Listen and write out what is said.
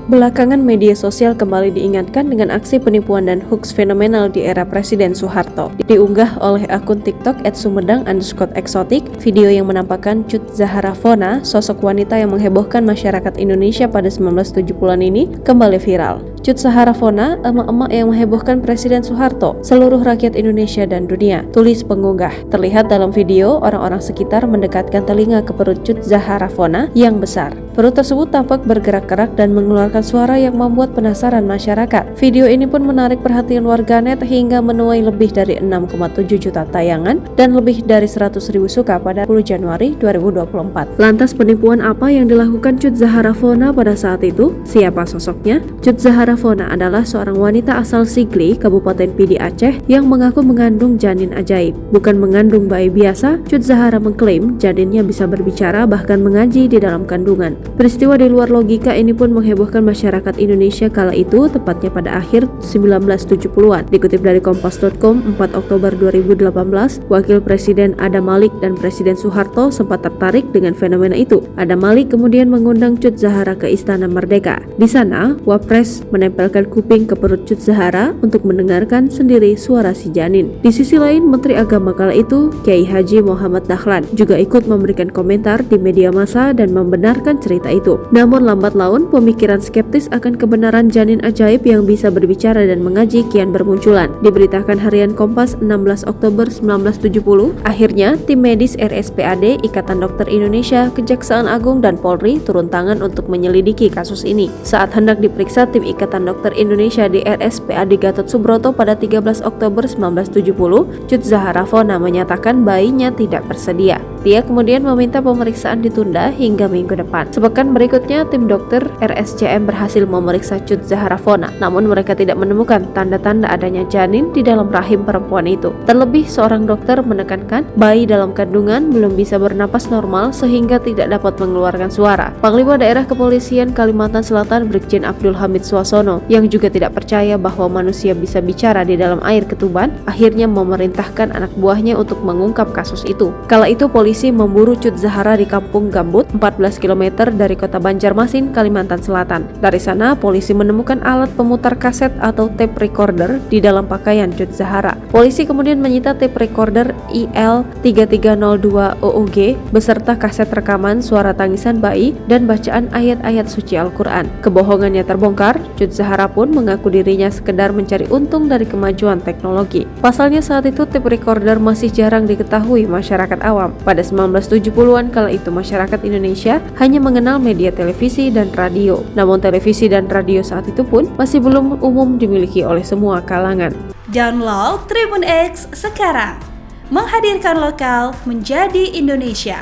Belakangan media sosial kembali diingatkan dengan aksi penipuan dan hoax fenomenal di era Presiden Soeharto. Diunggah oleh akun TikTok @sumedang_eksotik, video yang menampakkan Cut Zahara Fona, sosok wanita yang menghebohkan masyarakat Indonesia pada 1970-an ini, kembali viral. Cut Zahara Fona, emak-emak yang menghebohkan Presiden Soeharto, seluruh rakyat Indonesia dan dunia, tulis pengunggah. Terlihat dalam video, orang-orang sekitar mendekatkan telinga ke perut Cut Zahara Fona yang besar. Perut tersebut tampak bergerak-gerak dan mengeluarkan suara yang membuat penasaran masyarakat. Video ini pun menarik perhatian warganet hingga menuai lebih dari 6,7 juta tayangan dan lebih dari 100.000 suka pada 10 Januari 2024. Lantas penipuan apa yang dilakukan Cut Zahara Fona pada saat itu? Siapa sosoknya? Cut Zahara Fona adalah seorang wanita asal Sigli, Kabupaten Pidi Aceh yang mengaku mengandung janin ajaib. Bukan mengandung bayi biasa, Cut Zahara mengklaim janinnya bisa berbicara bahkan mengaji di dalam kandungan. Peristiwa di luar logika ini pun menghebohkan masyarakat Indonesia kala itu, tepatnya pada akhir 1970-an. Dikutip dari Kompas.com, 4 Oktober 2018, Wakil Presiden Adam Malik dan Presiden Soeharto sempat tertarik dengan fenomena itu. Adam Malik kemudian mengundang Cut Zahara ke Istana Merdeka. Di sana, Wapres menempelkan kuping ke perut Cut Zahara untuk mendengarkan sendiri suara si janin. Di sisi lain, Menteri Agama kala itu, Kiai Haji Muhammad Dahlan, juga ikut memberikan komentar di media massa dan membenarkan cerita itu. Namun lambat laun, pemikiran skeptis akan kebenaran janin ajaib yang bisa berbicara dan mengaji kian bermunculan. Diberitakan harian Kompas 16 Oktober 1970, akhirnya tim medis RSPAD, Ikatan Dokter Indonesia, Kejaksaan Agung dan Polri turun tangan untuk menyelidiki kasus ini. Saat hendak diperiksa tim Ikatan Dokter Indonesia di RSPAD Gatot Subroto pada 13 Oktober 1970, Cut Zahara Fona menyatakan bayinya tidak bersedia. Dia kemudian meminta pemeriksaan ditunda hingga minggu depan. Sepekan berikutnya, tim dokter RSCM berhasil memeriksa Cut Zahara Fona, namun mereka tidak menemukan tanda-tanda adanya janin di dalam rahim perempuan itu. Terlebih, seorang dokter menekankan bayi dalam kandungan belum bisa bernapas normal sehingga tidak dapat mengeluarkan suara. Panglima Daerah Kepolisian Kalimantan Selatan Brigjen Abdul Hamid Suasono, yang juga tidak percaya bahwa manusia bisa bicara di dalam air ketuban, akhirnya memerintahkan anak buahnya untuk mengungkap kasus itu. Kala itu polisi memburu Cut Zahara di Kampung Gambut, 14 km dari kota Banjarmasin, Kalimantan Selatan. Dari sana, polisi menemukan alat pemutar kaset atau tape recorder di dalam pakaian Cut Zahara. Polisi kemudian menyita tape recorder IL3302OOG beserta kaset rekaman suara tangisan bayi dan bacaan ayat-ayat suci Al-Quran. Kebohongannya terbongkar, Cut Zahara pun mengaku dirinya sekedar mencari untung dari kemajuan teknologi. Pasalnya saat itu tape recorder masih jarang diketahui masyarakat awam. Pada 1970-an kala itu masyarakat Indonesia hanya mengenal media televisi dan radio. Namun televisi dan radio saat itu pun masih belum umum dimiliki oleh semua kalangan. Download Tribun X sekarang. Menghadirkan lokal menjadi Indonesia.